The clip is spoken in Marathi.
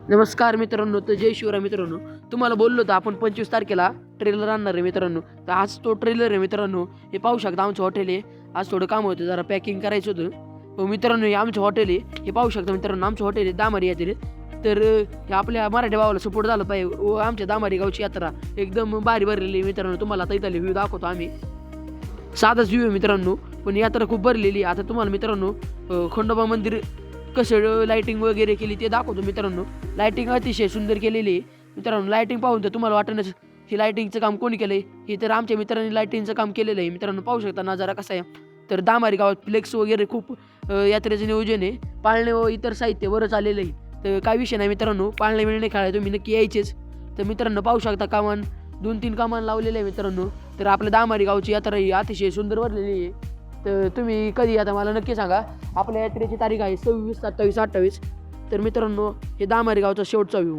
नमस्कार मित्रांनो, तर जय शिवराय मित्रांनो. तुम्हाला बोललो होतं आपण 25 तारखेला ट्रेलर आणणार आहे मित्रांनो. तर आज तो ट्रेलर आहे मित्रांनो. हे पाहू शकता आमचं हॉटेल आहे. आज थोडं काम होतं, जरा पॅकिंग करायचं होतं. हो मित्रांनो, हे आमचं हॉटेल आहे. हे पाहू शकता मित्रांनो, आमचं हॉटेल आहे दामारी येथील. तर हे आपल्या मराठी भावाला सपोर्ट झालं पाहिजे व आमच्या दामारी गावची यात्रा एकदम भारी भरलेली आहे मित्रांनो. तुम्हाला आता इथले व्ह्यू दाखवतो आम्ही. साधाच व्ह्यू आहे मित्रांनो, पण यात्रा खूप भरलेली आहे. आता तुम्हाला मित्रांनो खंडोबा मंदिर कसं लाईटिंग वगैरे केली ते दाखवतो मित्रांनो. लाईटिंग अतिशय सुंदर केलेली आहे मित्रांनो. लाईटिंग पाहून तर तुम्हाला वाटणंच ही लाईटिंगचं काम कोणी केलं आहे. हे तर आमच्या मित्रांनी लाईटिंगचं काम केलेलं आहे मित्रांनो. पाहू शकता नजारा कसा आहे. तर दामारी गावात फ्लेक्स वगैरे खूप यात्रेचं नियोजन आहे. पाळणे व इतर साहित्य वरच आलेलं आहे. तर काय विषय नाही मित्रांनो, पाळणे मिळणे खेळायला तुम्ही नक्की यायचेच. तर मित्रांनो पाहू शकता कामान 2-3 कामान लावलेले आहे मित्रांनो. तर आपल्या दामारी गावची यात्रा ही अतिशय सुंदर भरलेली आहे. तर तुम्ही कधी आता मला नक्की सांगा. आपल्या यात्रेची तारीख आहे 26, 27, 28. तर मित्रांनो हे दामारी गावचा शेवटचा व्ह्यू.